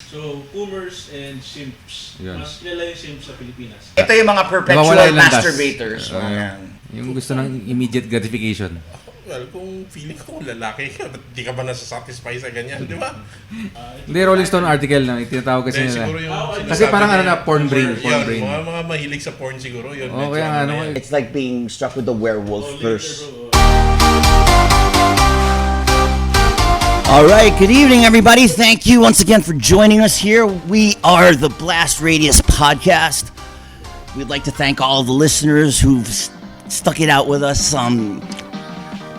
So, Coomers and Simps. Yan. Mas kilala yung Simps sa Pilipinas. Ito yung mga perpetual masturbators. Yung gusto ng immediate gratification. Well, kung feeling ko lalaki ka, ba't di ka ba nasa-satisfy sa ganyan, di ba? Hindi, Rolling Stone article lang. Itinatawag kasi nila. Siguro yung Kasi parang ano na, porn brain. Porn brain. Mga mahilig sa porn siguro. Yun, Oo, kaya nga ano. It's like being struck with the werewolf curse. All right, good evening, everybody. Thank you once again for joining us here. We are the Blast Radius podcast. We'd like to thank all the listeners who've stuck it out with us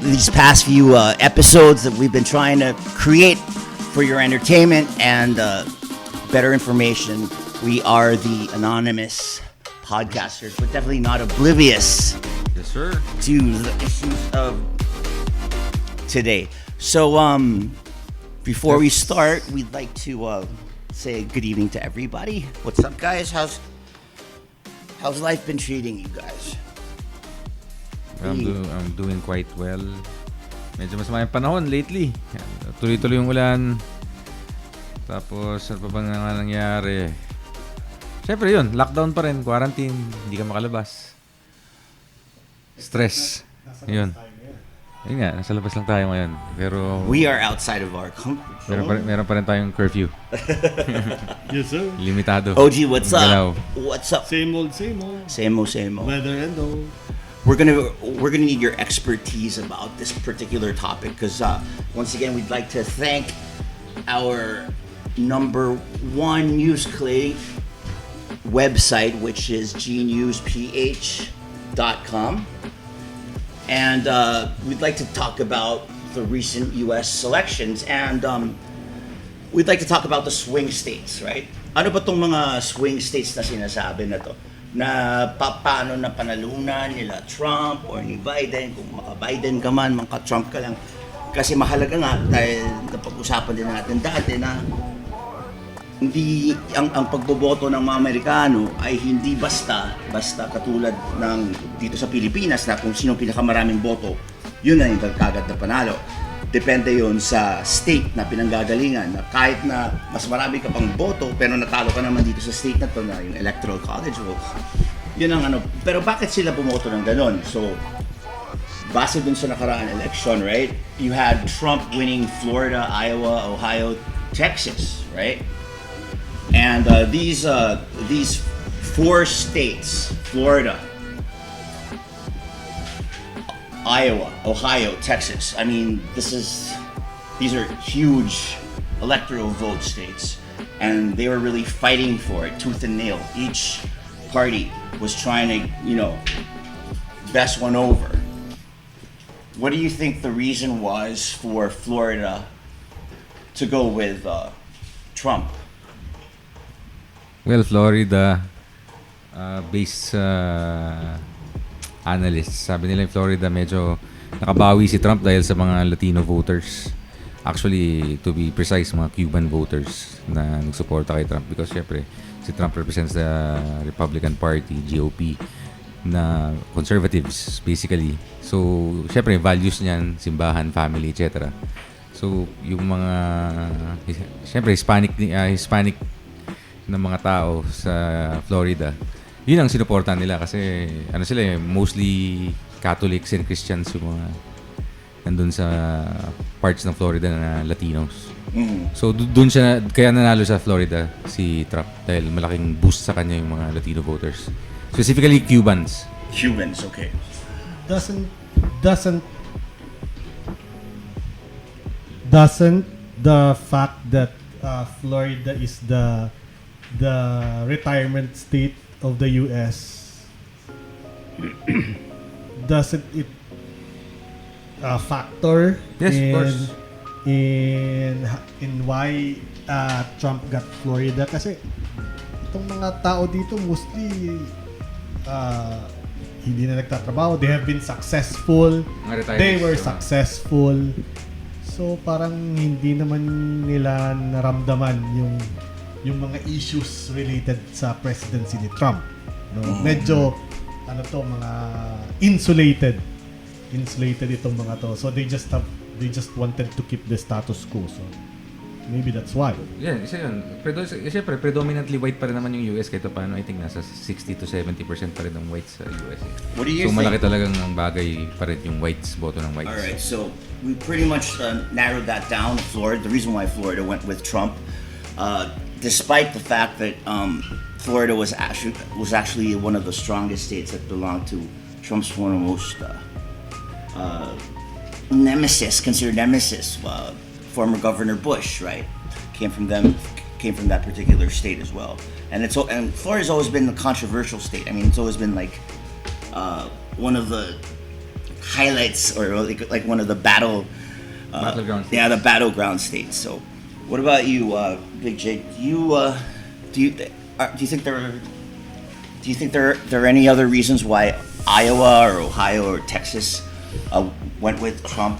these past few episodes that we've been trying to create for your entertainment and better information. We are the anonymous podcasters, but definitely not oblivious Yes, sir. to the issues of today. So, before we start, we'd like to say good evening to everybody. What's up, guys? How's life been treating you guys? I'm doing quite well. Medyo masama yung panahon lately. Tuloy-tuloy yung ulan. Tapos, ano pa bang nangyari? Siyempre yun, lockdown pa rin, quarantine, hindi ka makalabas. Stress. Yun. Yun nga, nasa labas lang tayo ngayon. Pero We are outside of our comfort zone. meron pa rin tayong curfew. Yes, sir. Limitado. OG, what's Galaw. up? What's up? Same old, same old. Same old. Weather and all. We're gonna need your expertise about this particular topic because once again we'd like to thank our number one news clay website, which is gnewsph.com, and we'd like to talk about the recent U.S. elections, and we'd like to talk about the swing states, right? Ano ba tong mga swing states na sinasabi na to? Na paano na panalunan nila Trump or ni Biden, kung maka-Biden ka man, maka-Trump ka lang. Kasi mahalaga nga, dahil napag-usapan din natin dati na hindi ang pagboboto ng mga Amerikano ay hindi basta katulad ng dito sa Pilipinas na kung sino pinakamaraming boto, yun na yung kagad na panalo. Depende yun sa state na pinanggagalingan, na kahit na mas marami ka pang boto pero natalo ka naman dito sa state na to na yung electoral college votes. Yun ang ano. Pero bakit sila bumoto ng ganon? So, base dun sa nakaraan election, right? You had Trump winning Florida, Iowa, Ohio, Texas, right? And these four states, Florida, Iowa, Ohio, Texas. I mean, these are huge electoral vote states, and they were really fighting for it, tooth and nail. Each party was trying to, best one over. What do you think the reason was for Florida to go with Trump? Well, Florida, based analysts, sabi nila yung Florida medyo nakabawi si Trump dahil sa mga Latino voters. Actually, to be precise, mga Cuban voters na nagsuporta kay Trump because syempre si Trump represents the Republican Party, GOP, na conservatives basically. So, syempre values niyan, simbahan, family, etc. So, yung mga syempre Hispanic na mga tao sa Florida, yun ang sinuportahan nila kasi sila mostly Catholics and Christians yung mga nandun sa parts ng Florida na Latinos. So doon siya, kaya nanalo sa Florida si Trump dahil malaking boost sa kanya yung mga Latino voters. Specifically Cubans, okay. Doesn't the fact that Florida is the retirement state of the U.S. doesn't it factor Yes, of course. in why Trump got Florida? Kasi itong mga tao dito mostly hindi na nagtatrabaho. They have been successful. They were successful. So parang hindi naman nila naramdaman yung mga issues related sa presidency ni Trump. No? Medyo mga insulated itong mga to. So they just wanted to keep the status quo. So Maybe that's why. Yeah, isa yun. Siyempre, predominantly white pa rin naman yung US kahit paano. I think nasa 60 to 70% pa rin ng whites sa US. What do you so think? malaki talagang ang bagay pa rin yung whites, boto ng whites. Alright, so we pretty much narrowed that down. Florida, the reason why Florida went with Trump, despite the fact that Florida was actually one of the strongest states that belonged to Trump's foremost considered nemesis, former Governor Bush, right? Came from that particular state as well. And Florida's always been a controversial state. I mean, it's always been like one of the highlights, or like one of the Battleground states. Yeah, the battleground states. So, what about you, Big J? Do you think there are any other reasons why Iowa or Ohio or Texas went with Trump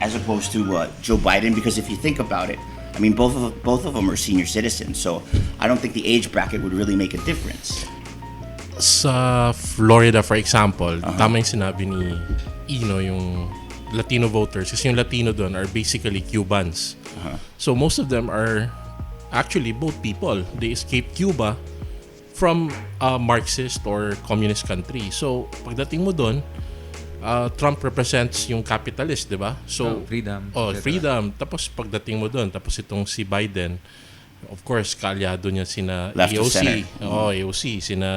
as opposed to Joe Biden? Because if you think about it, I mean, both of them are senior citizens, so I don't think the age bracket would really make a difference. Sa Florida, for example, tama yung sinabi ni Ino, yung Latino voters. Kasi yung Latino doon are basically Cubans. So most of them are actually both people. They escaped Cuba from a Marxist or communist country. So pagdating mo doon, Trump represents yung capitalist, di ba? So freedom. Freedom. Tapos pagdating mo doon, tapos itong si Biden, of course, kaalyado niya sina Left of AOC. center. AOC. Sina,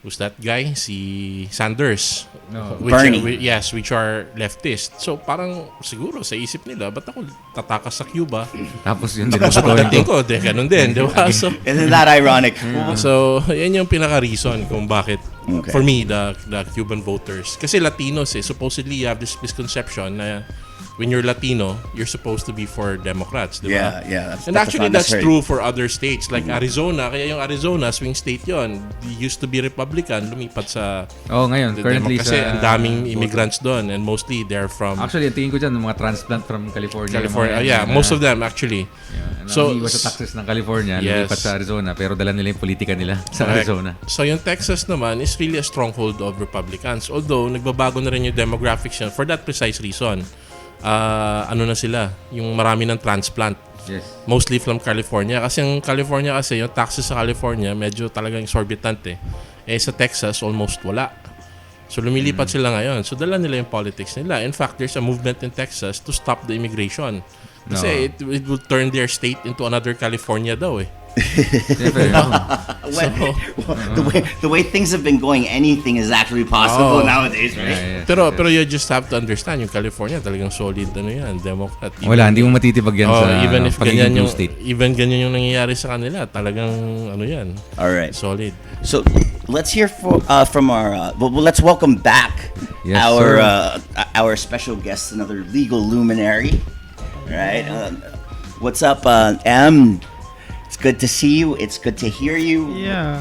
who's that guy? Si Sanders. No. Bernie. Which are leftist. So parang siguro sa isip nila, ba't ako tatakas sa Cuba? Tapos yun din Tapos ang pagdating ko, ganun din, di ba? So, Isn't that ironic? so, yan yung pinaka-reason kung bakit, Okay. for me, the Cuban voters. Kasi Latinos, supposedly you have this misconception na when you're Latino, you're supposed to be for Democrats, di ba? Yeah. And actually, that's heard. true for other states like Arizona. Kaya yung Arizona, swing state yon. Used to be Republican, lumipat sa ngayon, currently kasi sa... ang daming immigrants doon and mostly they're from Actually, tingin ko dyan, mga transplant from California. California. Yung mga Most of them actually. So, iwas sa taxes ng California, Yes. lumipat sa Arizona, pero dala nila yung politika nila sa Correct. Arizona. So yung Texas naman is really a stronghold of Republicans. Although nagbabago na rin yung demographics yan for that precise reason. Ano na sila, yung marami ng transplant. Yes. Mostly from California. Kasi yung California kasi, yung taxes sa California, medyo talagang exorbitant eh. Sa Texas, almost wala. So lumilipat sila ngayon. So dala nila yung politics nila. In fact, there's a movement in Texas to stop the immigration. Kasi it will turn their state into another California daw eh. Siyempre, The way things have been going, anything is actually possible nowadays, right? yeah. Pero you just have to understand, yung California talagang solid Democrat. Wala, hindi mo matitibag yan sa even if pagiging ganyan blue yung state. even ganyan yung nangyayari sa kanila, talagang yan. All right. Solid. So let's hear from our. Let's welcome back Yes, our special guest, another legal luminary. Right. What's up, M? It's good to see you. It's good to hear you. Yeah,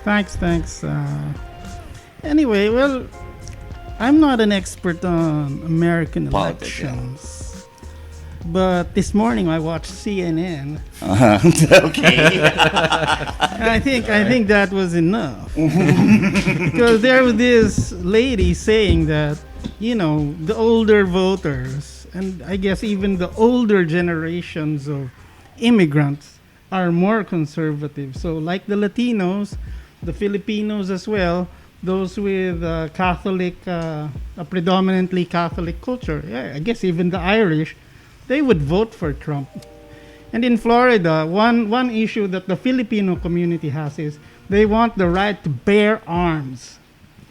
thanks. Anyway, well, I'm not an expert on American Politics, elections, but this morning I watched CNN. Okay. I think that was enough because there was this lady saying that the older voters and I guess even the older generations of immigrants are more conservative. So like the Latinos, the Filipinos as well, those with Catholic, a predominantly Catholic culture, I guess even the Irish, they would vote for Trump. And in Florida, one issue that the Filipino community has is they want the right to bear arms.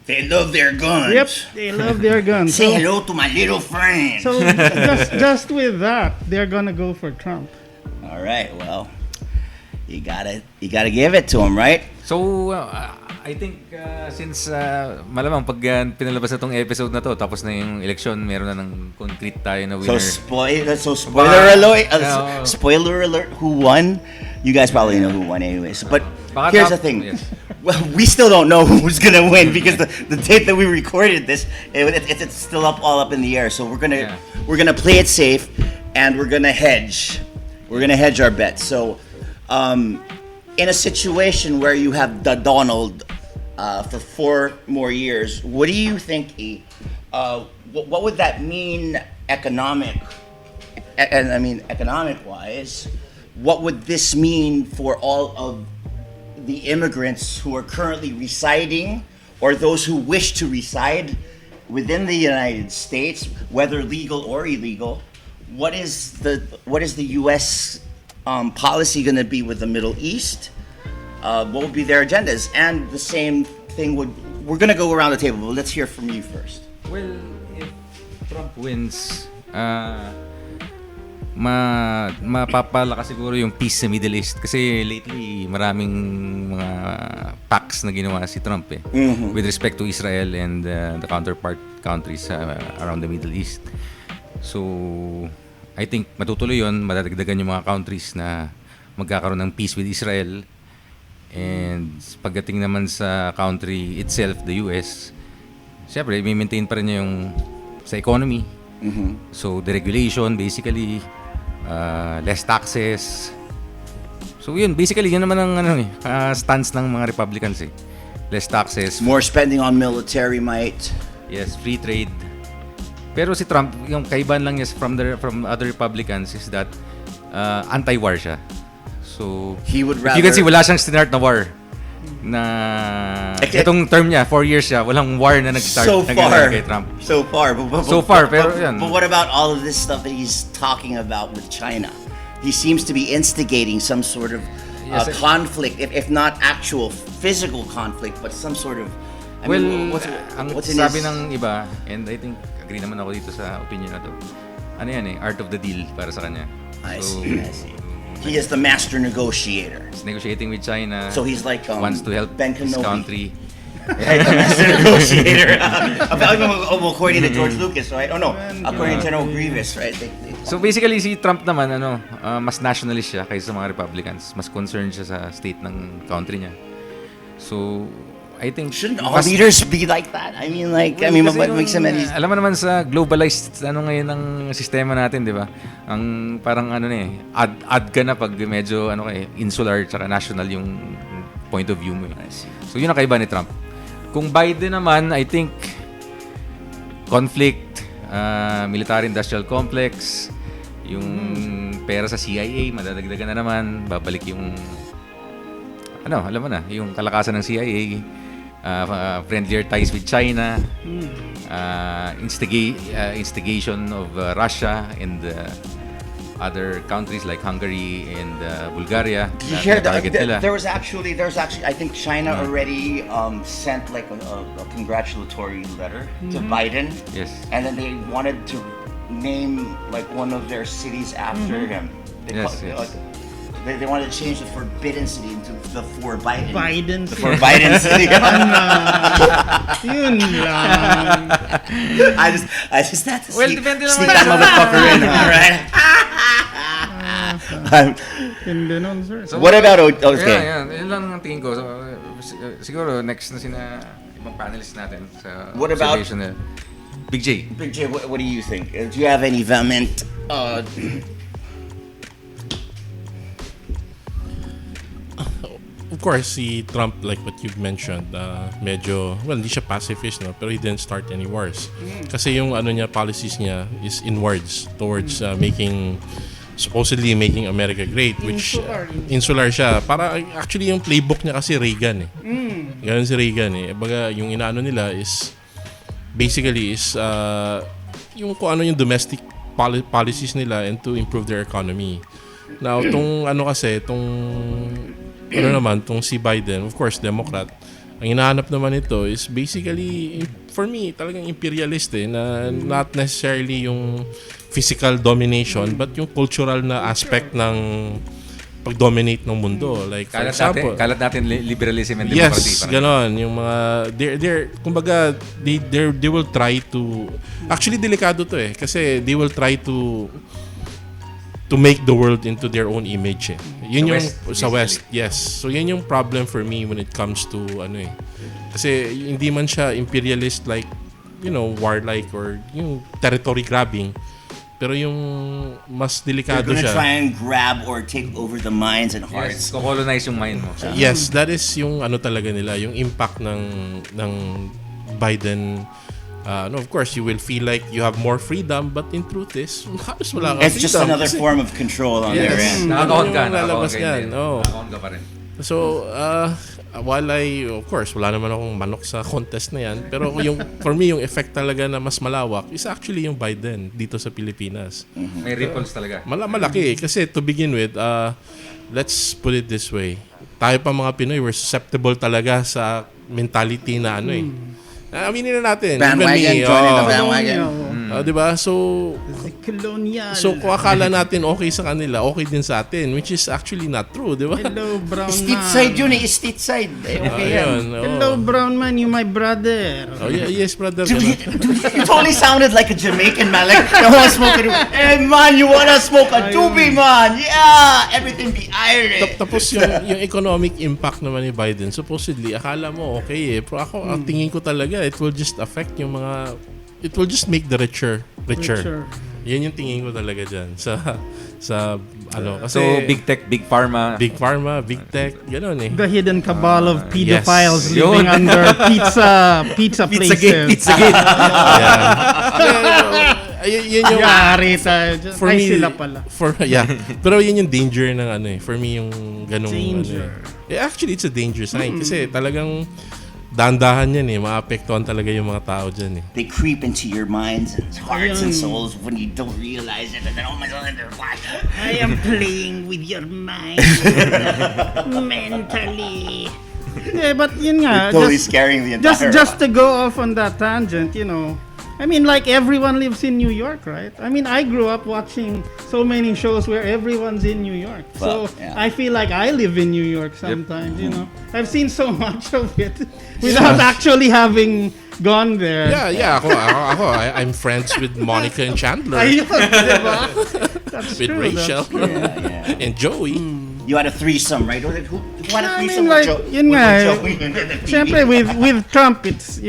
They love their guns. Yep, they love their guns. Say hello to my little friend. So just with that, they're gonna go for Trump. All right. Well, you gotta give it to him, right? So, I think since malamang pag pinalabas na tong episode na to, tapos na yung election, meron na ng concrete tayo na winner. So spoiler alert. Spoiler alert. Who won? You guys probably know who won, anyways. But here's the thing. Yes. Well, we still don't know who's gonna win because the date that we recorded this, it's still all up in the air. So we're gonna play it safe, and we're gonna hedge. We're gonna hedge our bets. So, in a situation where you have the Donald for 4 more years, what do you think? What would that mean economically and I mean economic-wise, what would this mean for all of the immigrants who are currently residing or those who wish to reside within the United States, whether legal or illegal? What is the U.S. Policy going to be with the Middle East? What would be their agendas? And the same thing we're going to go around the table, but let's hear from you first. Well, if Trump wins, mapapalakas siguro yung peace sa Middle East kasi lately maraming mga pacts na ginawa si Trump with respect to Israel and the counterpart countries around the Middle East. So I think matutuloy yun, madadagdagan yung mga countries na magkakaroon ng peace with Israel. And pagdating naman sa country itself, the US, siyempre may maintain pa rin niya yung sa economy. So deregulation basically, less taxes. So yun, basically yun naman ang stance ng mga Republicans Less taxes. More spending on military might. Yes, free trade. Pero si Trump, yung kaibahan lang niya from other Republicans is that anti-war siya. So He would if you can rather- see, wala siyang start na war. Na itong term niya, 4 years siya, walang war na nag-start So na far. kay Trump. So far. Pero yan. But what about all of this stuff that he's talking about with China? He seems to be instigating some sort of Yes, conflict, if not actual physical conflict, but some sort of. I mean, ang what's in sabi his- ng iba, and I think agree naman ako dito sa opinion na to, ano yan art of the deal para sa kanya. I see. He is the master negotiator. He's negotiating with China. So he's like wants to help Ben his Kenobi. country. Right, the master negotiator. According to George Lucas, right? Oh no, according to General Grievous, right? So basically si Trump naman mas nationalist siya kaysa sa mga Republicans. Mas concerned siya sa state ng country niya. So I think Shouldn't all leaders be like that? I mean, what makes him any? alam mo naman sa globalized ngayon ng sistema natin, 'di ba? Ang parang add ka na pag medyo insular tsaka national yung point of view mo. So yun ang kaiba ni Trump. Kung Biden naman, I think conflict, military industrial complex, yung pera sa CIA madadagdagan na naman, babalik yung alam mo na, yung kalakasan ng CIA. Friendlier ties with China, instigation of Russia and other countries like Hungary and Bulgaria. Did you hear that? target nila. There's actually, I think China already sent like a congratulatory letter to Biden. Yes. And then they wanted to name like one of their cities after him. They wanted to change the Forbidden City into the For Biden. Biden The For Biden City. Yun lang. I just had to sneak depende that naman sa- motherfucker in. All right. Hindi nun, sir. So, What about okay. Yun lang ang tingin ko. So, siguro next na ibang panelists natin sa What about- observation nila. Big J. Big J, what do you think? Do you have any vehement? Of course, si Trump, like what you've mentioned, medyo, hindi siya pacifist, no? Pero he didn't start any wars. Kasi yung policies niya is inwards towards supposedly making America great, which insular siya. Para actually yung playbook niya kasi Reagan Ganun si Reagan Baga yung inaano nila is basically is yung kung ano yung domestic policies nila and to improve their economy. Now, tong si Biden, of course, Democrat, ang hinahanap naman ito is basically, for me, talagang imperialist na not necessarily yung physical domination, but yung cultural na aspect ng pag-dominate ng mundo. Like, for example, Kalat natin liberalism and democracy. yes, ganon. Yung mga, kumbaga, they will try to, actually, delikado to kasi they will try to make the world into their own image Yun Sa yung West, sa West, yes. So yun yung problem for me when it comes to Kasi hindi man siya imperialist like, warlike or yung territory grabbing. Pero yung mas They're delikado gonna siya. try and grab or take over the minds and hearts. Yes, colonize yung mind mo. Yes, that is yung talaga nila, yung impact ng Biden No, of course, you will feel like you have more freedom, but in truth is, halos wala kang It's just freedom another kasi- form of control on their Yes. end. Nakaka-on ka. Yung lalabas Nakaka-on ka yan, din. oo. Nakaka-on ka pa rin. So, while of course, wala naman akong manok sa contest na yan, pero for me, yung effect talaga na mas malawak is actually yung Biden dito sa Pilipinas. May ripples talaga. Malaki kasi to begin with, let's put it this way. Tayo pa mga Pinoy, we're susceptible talaga sa mentality na aminin na natin. Bandwagon, even me, joining the bandwagon. diba? So, The colonial. so kung akala natin okay sa kanila, okay din sa atin, which is actually not true, di ba? Hello, brown Stateside man. yun eh, stateside. Okay yan. Ayun, oo. Hello, brown man, you my brother. Oh, yeah, yes, brother. Dude, ganun. you totally sounded like a Jamaican man. Like, you wanna smoke a doobie? Hey man, you wanna smoke a doobie, man? Yeah, everything be Irish. Tapos yung economic impact naman ni Biden, supposedly, akala mo okay Pero ako, ang tingin ko talaga, it will just affect yung mga, it will just make the richer. Richer. Yan yung tingin ko talaga dyan. Sa kasi... So, big tech, big pharma. Big pharma, big tech, gano'n eh. The hidden cabal of pedophiles yes. living Yun. under pizza places. Pizzagate. Yun yung... Yari tayo dyan. For Ay, me, sila pala. Pero yun yung danger ng for me yung ganung Danger. Actually, it's a danger sign kasi talagang dandahan yan maapektuhan talaga yung mga tao dyan They creep into your minds and hearts and souls when you don't realize it, and then oh my god, they're like, I am playing with your mind. Mentally. Yeah, but yun nga. totally scaring the entire. Just to go off on that tangent, I mean, like everyone lives in New York, right? I mean, I grew up watching so many shows where everyone's in New York. Well, So yeah. I feel like I live in New York sometimes, I've seen so much of it without actually having gone there. ako I'm friends with Monica and Chandler, Ayun, diba? That's with true. Rachel That's true. Yeah. and Joey. You had a threesome, right? Who had a I threesome mean, with like, Joe? yun with nga eh. Joey and the TV? Siyempre, with Trump, it's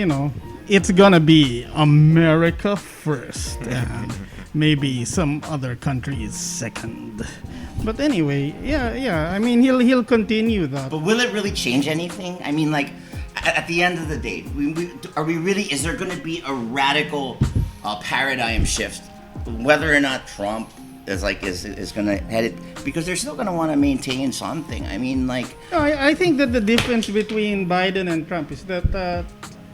gonna be America first, and maybe some other countries second. But anyway, yeah. I mean, he'll continue that. But will it really change anything? I mean, like, at the end of the day, is there going to be a radical paradigm shift? Whether or not Trump is going to head it, because they're still going to want to maintain something. I mean, like... No, I think that the difference between Biden and Trump is that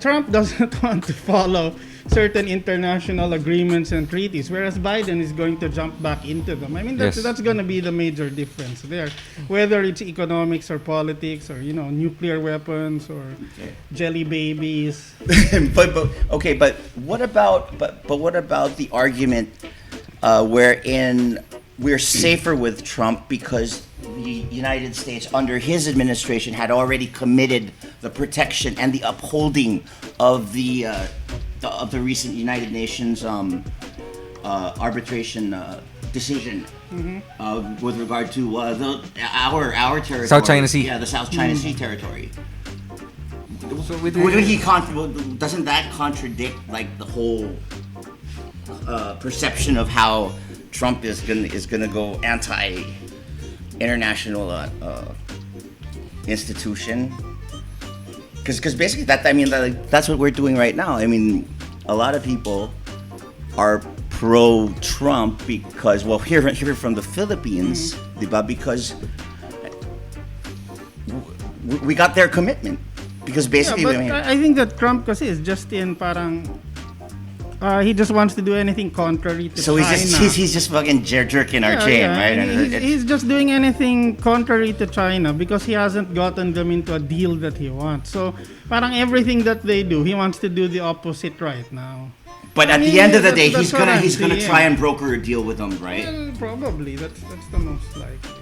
Trump doesn't want to follow certain international agreements and treaties, whereas Biden is going to jump back into them. I mean, that's going to be the major difference there. Whether it's economics or politics or, nuclear weapons or jelly babies. but what about the argument wherein we're safer with Trump because the United States under his administration had already committed the protection and the upholding of the recent United Nations arbitration decision with regard to our territory. South China Sea. Yeah, the South China Sea territory. So, Doesn't that contradict like the whole perception of how Trump is gonna go anti-international institution? Because basically that's what we're doing right now. I mean, a lot of people are pro-Trump because here from the Philippines, diba? Because we got their commitment. Because basically, But I think that Trump kasi is just in parang he just wants to do anything contrary to so China. he's just fucking jerking our chain, right? And he's just doing anything contrary to China because he hasn't gotten them into a deal that he wants. So parang everything that they do, he wants to do the opposite right now. But at I the mean, end of the day, that's he's what I'm gonna seeing. try and broker a deal with them, right? Well, probably that's the most likely.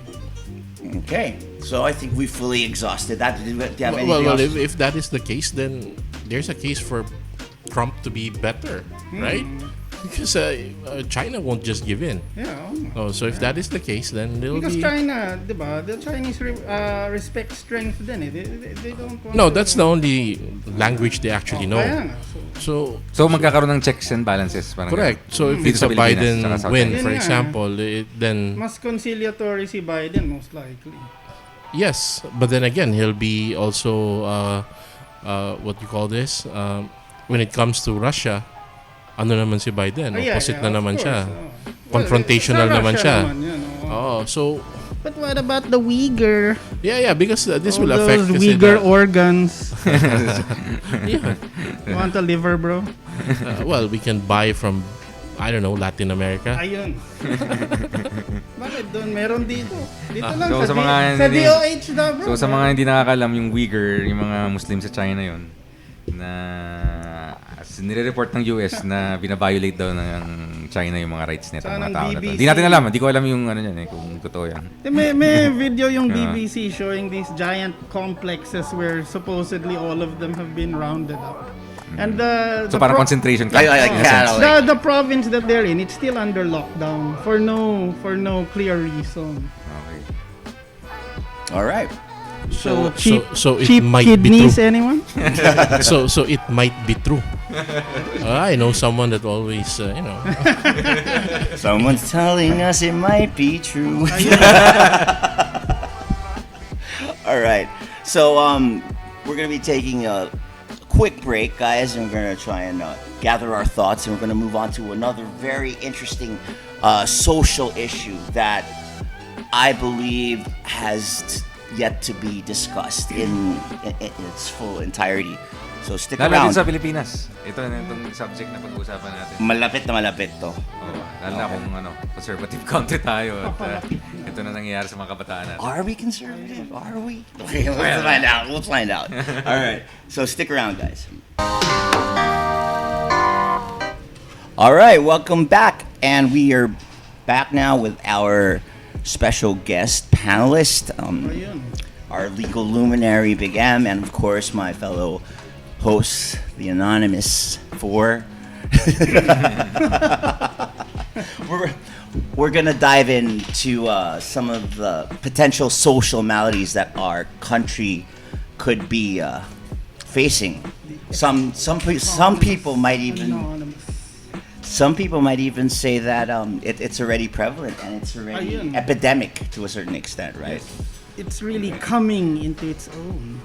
Okay, so I think we fully exhausted that. Do you have anything Well, else? if that is the case, then there's a case for Trump to be better, right? Because China won't just give in. Yeah. So if that is the case, then there'll Because be... China, diba, the Chinese respect strength din eh. They don't want No, to- that's the only language they actually know. Kaya nga, so- So, magkakaroon ng checks and balances. Parang correct. So if Dito it's sa a Pilipinas, Biden tsaka South win, China. for Yun nga. example, then mas conciliatory si Biden most likely. yes. But then again, he'll be also what you call this? when it comes to Russia, ano naman si Biden? Opposite na of naman course, siya. oh. Confrontational Well, naman sa siya. Russia naman, you know. So But what about the Uyghur? yeah, because this All will affect those kasi Uyghur organs. yeah. You want a liver, bro? Well, we can buy from I don't know, Latin America. Ayun. Bakit doon? Meron dito. Dito lang So, sa, sa mga sa hindi- DOH na, bro. So sa mga hindi nakakalam, yung Uyghur, yung mga Muslim sa China yon na nire-report ng US na binabiolate daw ng China yung mga rights nito, Saan mga ang tao na to. BBC? Hindi natin alam, hindi ko alam yung ano yan kung totoo yan. May video yung BBC showing these giant complexes where supposedly all of them have been rounded up. And So parang concentration camp. I in a sense. can't. the province that they're in, it's still under lockdown for no clear reason. Okay. All right. So it cheap might be kidneys, true. anyone? So it might be true. I know someone that always, Someone's telling us it might be true. All right. So we're gonna be taking a quick break, guys, and we're gonna try and gather our thoughts, and we're gonna move on to another very interesting social issue that I believe has yet to be discussed in its full entirety. So stick Lalo din around. sa Pilipinas. Ito na itong subject na pag-uusapan natin. Malapit na malapit to. Lalo na kung conservative country tayo at ito na nangyayari sa mga kabataan natin. Are we conservative? Are we? Okay, let's find out. We'll find out. All right. So stick around, guys. All right, welcome back. And we are back now with our special guest panelist, our legal luminary, Big M, and of course my fellow host, the Anonymous 4. We're gonna dive into some of the potential social maladies that our country could be facing. Some people might even say that it's already prevalent and it's already Ayun. epidemic to a certain extent, right? It's really coming into its own.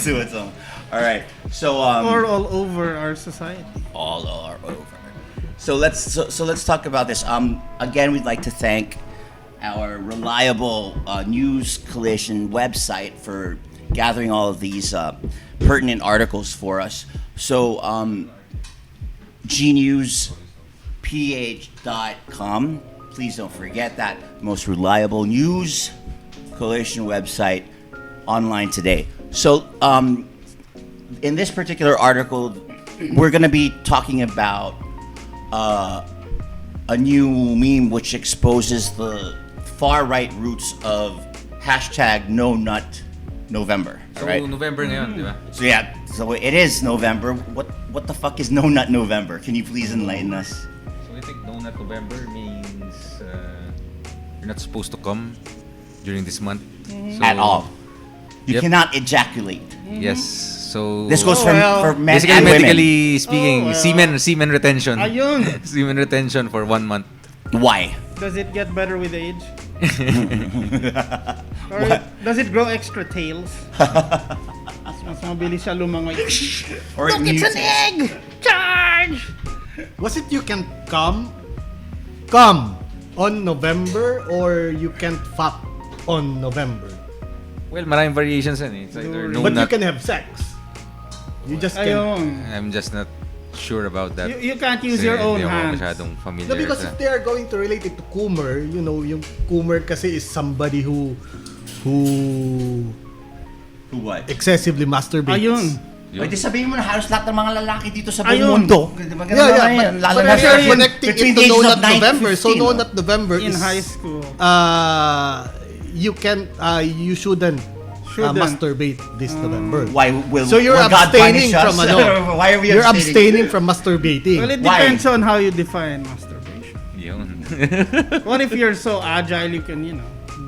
To its own. All right. So Or all over our society. all are over. So let's talk about this. Again, we'd like to thank our reliable news coalition website for gathering all of these pertinent articles for us. So gnewsph.com. Please don't forget that most reliable news coalition website online today. So in this particular article, we're going to be talking about a new meme which exposes the far-right roots of hashtag No Nut November. So Right? November ngayon, di ba? So yeah, so it is November. What the fuck is No Nut November? Can you please enlighten us? So I think No Nut November means you're not supposed to come during this month. So, At all. You Yep. cannot ejaculate. Yes. So This goes Oh, well. for men basically, and women. medically speaking, Oh, well. semen retention. Ayun. Semen retention for 1 month. Why? Does it get better with age? Or does it grow extra tails? Mas mabilis siya lumangoy. Or it mutates. egg! Charge! Was it you can come on November or you can't fuck on November? Well, maraming variations yan eh. It's either no But you nut. can have sex. You just can. Ayun. I'm just not sure about that. You can't use Kasi your own hindi ako hands. masyadong familiar No, because sa... if they are going to relate it to Coomer, you know, yung Coomer kasi is somebody who Who what? excessively masturbates. Ayun. Ay, di sabihin mo na halos lahat ng mga lalaki dito sa buong Ayun. mundo. Di ba ganun Yeah, naman yeah. yan? But Lalo na if you're sa- connecting between it the to No ages of Nut 9 to November, so 15, No no? Nut November In is high school. you can you shouldn't Shouldn't. masturbate this November. Why will So you're will God abstaining punish us? from ano? Why are we You're abstaining from masturbating. Well, it Why? depends on how you define masturbation. Yun. What if you're so agile you can,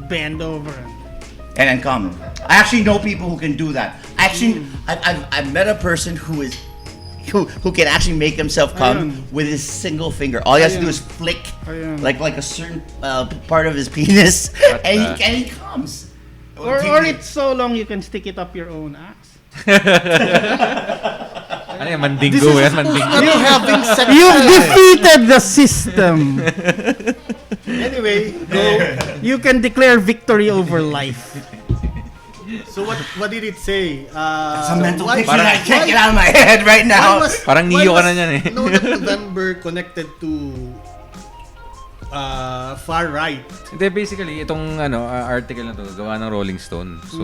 bend over and... And then come. I actually know people who can do that. Actually, I've met a person who can actually make himself come Ayun. with his single finger. All he has to do Ayun. is flick Ayun. like a certain part of his penis, and he comes. Or it's so long you can stick it up your own ass. Ano yan? Mandingo yan? Mandingo. Ano having sex? You've defeated the system. Anyway, go. You can declare victory over life. So what did it say? It's a mental why- picture that I can't get out of my head right now. Parang Neo ka na yan eh. No, November connected to far right. Hindi, basically, itong article na to, gawa ng Rolling Stone. So,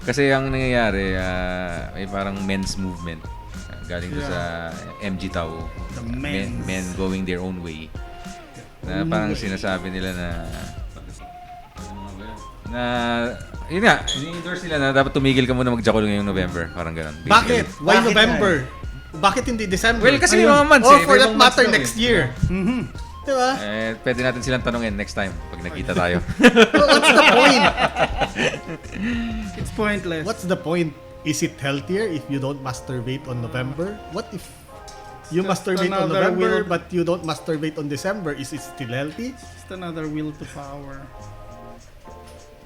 kasi ang nangyayari, may parang men's movement. Galing to sa MG Tao. The men's. Men going their own way. Na parang sinasabi nila yun nga, ini-endorse nila na dapat tumigil ka muna mag-jackal ngayong November. Parang ganun. Bakit? Why Bakit November? Bakit hindi December? Well, kasi may mga months Or eh. for May that mga months matter, daw next eh. year. Diba? Pwede natin silang tanungin next time pag nakita tayo. What's the point? It's pointless. What's the point? Is it healthier if you don't masturbate on November? What if you Just masturbate on another November will- but you don't masturbate on December? Is it still healthy? Just another will to power.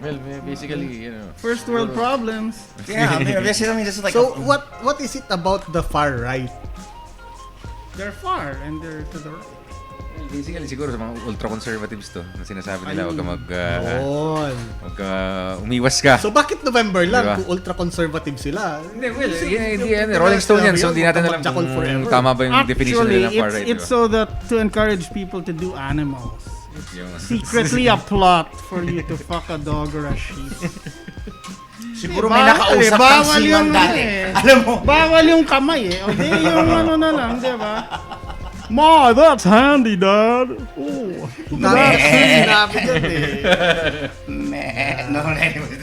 Well, basically, First world problems. Yeah, I mean, this is like So what is it about the far right? They're far and they're to the right. basically siguro sa mga ultra-conservatives to na sinasabi nila Ayun. huwag Yun. umiwas ka. So bakit November lang Diba? kung ultra-conservative sila? Hindi, well, Rolling Stone yan, so hindi natin alam Jackal kung forever. tama ba yung definition Actually, nila ng far right. it's so that to encourage people to do animals. Yung- Secretly a plot for you to fuck a dog or a sheep. Siguro may nakausap kang bawal seaman yung dati. eh. Alam mo, Bawal yung kamay eh. O di yung ano na lang, di ba? Ma, that's handy, Dad. Oh. Sinabi dyan eh. man. No, anyway,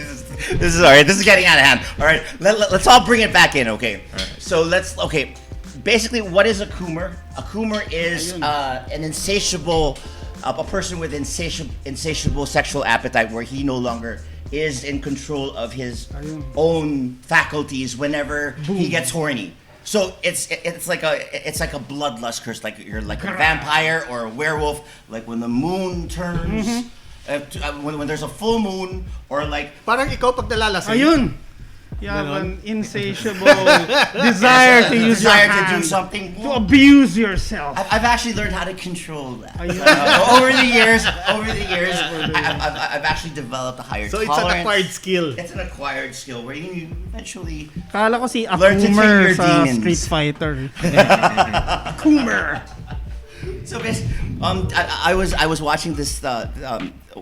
this is all right. This is getting out of hand. All right, let's all bring it back in, okay? So okay. Basically, what is a Coomer? A Coomer is an insatiable, a person with insatiable sexual appetite where he no longer is in control of his own faculties whenever he gets horny. So it's like a bloodlust curse, like you're like a vampire or a werewolf. Like when the moon turns, when there's a full moon, or like Parang ikaw pag nalalasing. Ayun. You have an insatiable desire to use your desire to hand do something. to abuse yourself. I've actually learned how to control that. Ayun. Over the years, I've actually developed a higher So it's tolerance. an acquired skill. It's an acquired skill where you eventually Kala ko si Learn to tame Coomer your sa demons. Street Fighter. Coomer. So I was watching this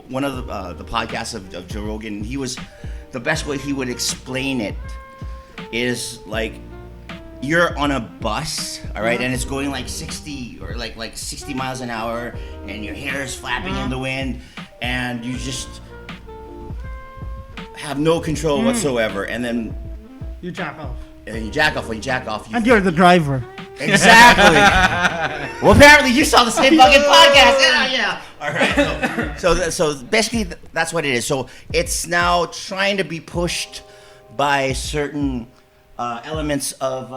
one of the podcasts of Joe Rogan. He was the best way he would explain it is like you're on a bus, all right, and it's going like 60 or like 60 miles an hour, and your hair is flapping in the wind, and you just have no control whatsoever, and then You jack off. you jack off. When you jack off, you And you're the driver. Exactly. Well, apparently you saw the same fucking podcast. Yeah. All right. So basically that's what it is. So it's now trying to be pushed by certain elements of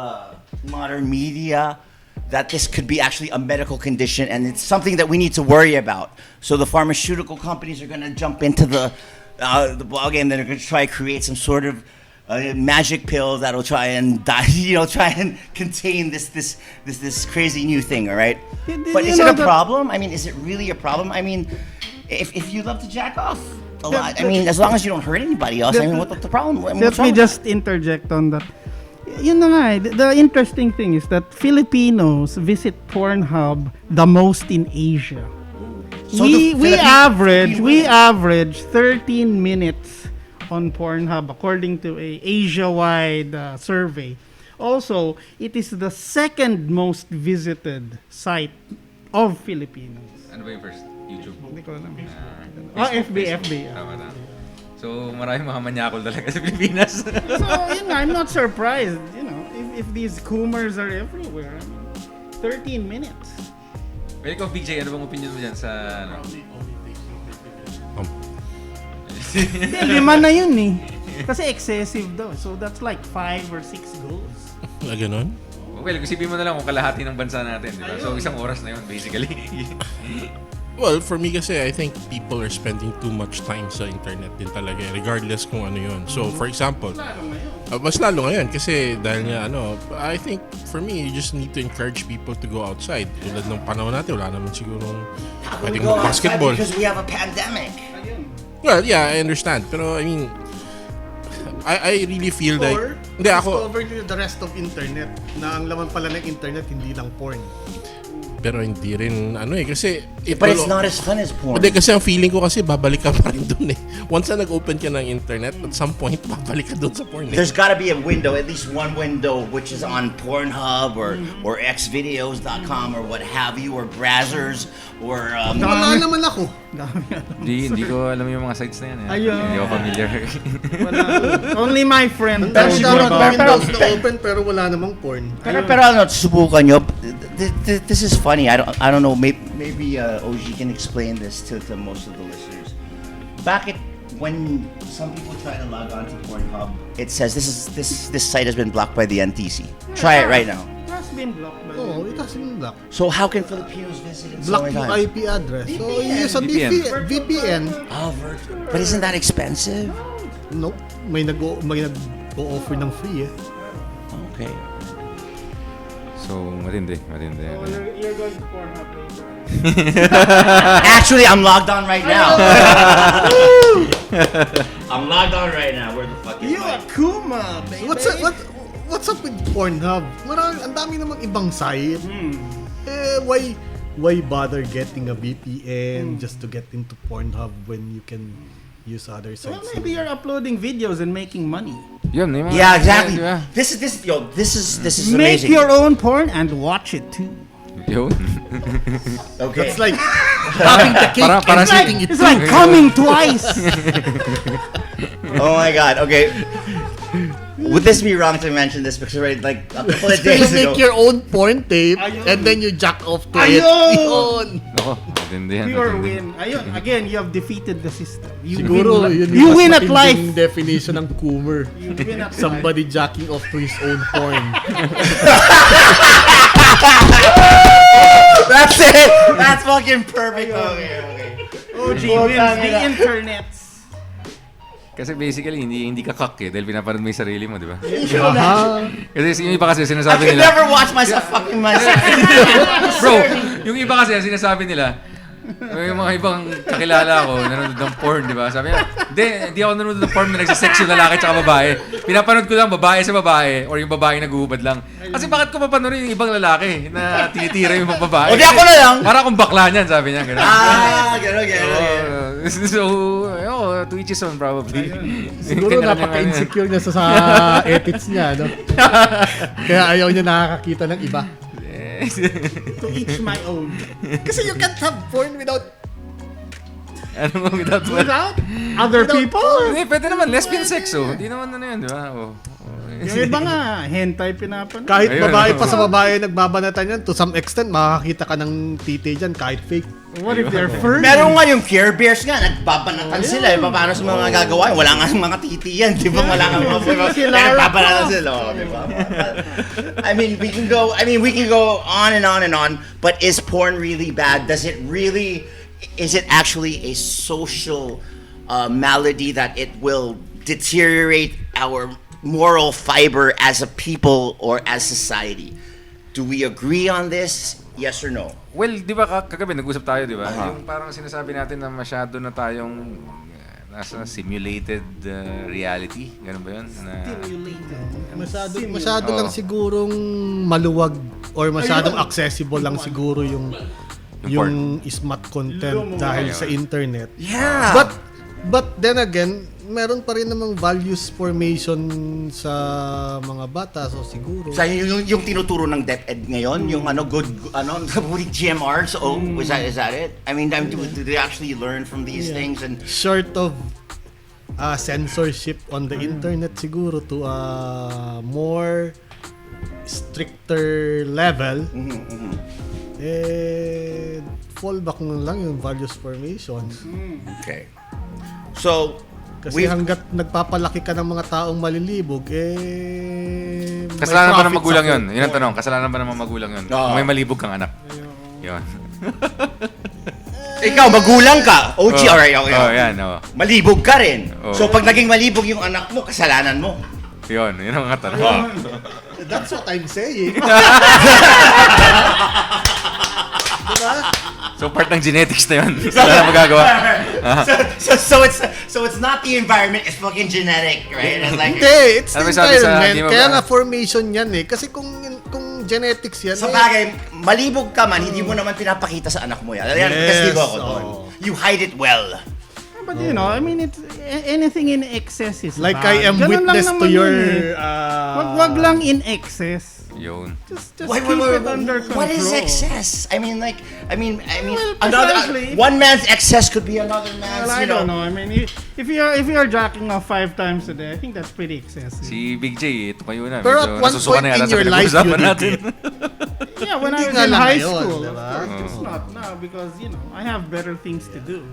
modern media that this could be actually a medical condition, and it's something that we need to worry about. So the pharmaceutical companies are going to jump into the ball game. They're going to try to create some sort of magic pill that'll try and contain this crazy new thing, all right? But is it a problem? I mean, is it really a problem? I mean, if you love to jack off a lot, I mean, as long as you don't hurt anybody else, I mean, what's the problem? I mean, Let what's me wrong? just interject on that. Yun na nga eh. The interesting thing is that Filipinos visit Pornhub the most in Asia. So the we Filipino- average 13 minutes on Pornhub according to a Asia-wide survey. Also, it is the second most visited site of Filipinos. Ano ba yung first? YouTube? Hindi ko alam. Facebook, FB. Tama. So, maraming mga manyakol talaga sa Pilipinas. So, yun nga, I'm not surprised, you know, if these Coomers are everywhere. I mean, 13 minutes. Pero ikaw, BJ, ano bang opinion mo dyan sa... Hindi, 5 na yun eh. Kasi excessive daw. So, that's like 5 or 6 goals. Ganon? Well, isipin mo na lang kung kalahati ng bansa natin, di ba? So, isang oras na yun, basically. Well, for me kasi, I think people are spending too much time sa internet din talaga, regardless kung ano yun. So, for example, Mas lalo ngayon kasi dahil nga I think for me, you just need to encourage people to go outside. Tulad ng panahon natin, wala naman siguro We pwedeng go outside basketball. because we have a pandemic. Well, yeah, I understand. Pero I mean, I really feel like Or, hindi ako discover nyo the rest of internet na ang laman pala ng internet hindi lang porn. pero hindi rin kasi But it's not as fun as porn. Hindi, kasi ang feeling ko kasi babalik ka pa rin dun eh. Once na nag-open ka ng internet, at some point, babalik ka dun sa porn eh. There's got to be a window, at least one window, which is on Pornhub or xvideos.com or what have you, or Brazzers, or Wala naman ako. Hindi ko alam yung mga sites na yan. Ayun. Hindi ako familiar. Wala. Only my friend Ang told dami me daw about windows na open pero wala namang porn. pero subukan nyo. This is funny. I don't know. Maybe OG can explain this to most of the listeners. Bakit when some people try to log on to Pornhub, it says this site has been blocked by the NTC. Try it right now. It has been blocked by Oo, it has been blocked. So how can Filipinos visit it so Block many yung times? IP address. So, use a VPN. VPN. But isn't that expensive? Nope. May nag-o-offer ng free eh. Okay. So, matindi. Oh, you're going to Pornhub later. Actually, I'm logged on right now. I'm logged on right now. Where the fuck is You my... are Kuma, baby. What's up with Pornhub? Ang dami namang ibang site. Why bother getting a VPN just to get into Pornhub when you can use other Well, sites? maybe you're uploading videos and making money. Yun, yung mga... Yeah, exactly. Di ba? This is Make amazing. your own porn and watch it too. Yun. Okay. It's like having the cake Para and si- eating it It's too. like coming twice. Oh my god. Okay. Would this be wrong to mention this because already like a couple of You days make ago? your own porn tape and then you jack off to it. Yun. Ako, matindi yan. Pure matindi. win. Ayun, again, you have defeated the system. You Siguro, win, yun you yung win mas at life. matinding definition ng Coomer. You win at life. Somebody jacking off to his own porn. That's it. That's fucking perfect. Okay. OG wins the internet. Kasi basically, hindi ka kak eh. Dahil pinapanood mo yung sarili mo, di ba? Aha. Kasi yung iba kasi I sinasabi can nila... never watch myself fucking myself. Bro, yung iba kasi sinasabi nila, yung mga ibang kakilala ko, nanonood ng porn, di ba? Sabi niya, hindi ako nanonood ng porn na nagsisex yung lalaki tsaka babae. Pinapanood ko lang babae sa babae or yung babae nag-uubad lang. Kasi bakit ko mapanood yung ibang lalaki na tinitira yung mga babae? O di ako na lang. Para akong bakla niyan, sabi niya. Ganun. Gano'n. So, to each his own probably. Siguro napaka-insecure niya sa edits niya, no? Kaya ayaw niya nakakakita ng iba. To each my own. Kasi you can't have porn without Ano mo, without Other people? Hindi, pwede naman, lesbian sex, oh. Hindi naman ano yun, di ba? Yung iba nga, hentai pinapanood. kahit Ayun, babae pa oo. sa babae nagbabanatan yan, to some extent makakakita ka ng titi dyan kahit fake. What if they're furry? Meron nga yung Care Bears nga, nagbabanatan sila. Paano sa mga gagawa? Wala nga mga titi yan, di ba? Wala nga mga nagbabanatan sila, oh, di ba? I mean, we can go on and on and on, but is porn really bad? Is it actually a social malady that it will deteriorate our moral fiber as a people or as society? Do we agree on this? Yes or no? Well, di ba kagabi nag-usap tayo, di ba? Yung parang sinasabi natin na masyado na tayong nasa simulated reality. Ganun ba yun? Masyado Oo. lang sigurong maluwag or masyadong accessible lang siguro yung smart content dahil sa internet. Yeah. But then again, meron pa rin namang values formation sa mga bata, so siguro. Sa yung tinuturo ng DepEd ngayon, yung GMR, so is that it? I mean, do they actually learn from these things? And Short of censorship on the internet siguro to a more stricter level, fallback na lang yung values formation. okay. So Kasi hanggat nagpapalaki ka ng mga taong malilibog, may Kasalanan ba ng profit magulang sa yun? Yun ang tanong. Kasalanan ba ng mga magulang yun? Oo. Kung may malibog kang anak. Yun. ikaw magulang ka, OG, alright, okay. Oh, yan. Oh. Malibog ka rin. Oh. So pag naging malibog yung anak mo, kasalanan mo. Yun ang mga tanong. That's what I'm saying. Diba? So part ng genetics na yun. Wala na magagawa. So it's not the environment, it's fucking genetic, right? It's like, Hindi, it's Ano the may sabi sa environment. di ba Kaya ba? nga formation yan eh. Kasi kung genetics yan, sa bagay, malibog ka man, hindi mo naman pinapakita sa anak mo yan. Yan, Yes, kastigo ako doon. oo. You hide it well. But you know, I mean, it's anything in excess is like bad. I am Ganun lang witness to naman your... yun wag lang in excess. Yun. Just Wait, keep it under control. what is excess? I mean, Well, another precisely. one man's excess could be another man's. Well, I don't know. I mean, if you're jacking off 5 times a day, I think that's pretty excessive. Si Big J, tumayo na. Pero Medyo at one nasusuka point na yata in sa your life, pinag-uusapan you did natin. Yeah, when I Hindi was nga in lang high ngayon, school, diba? of course, just not now because I have better things to do.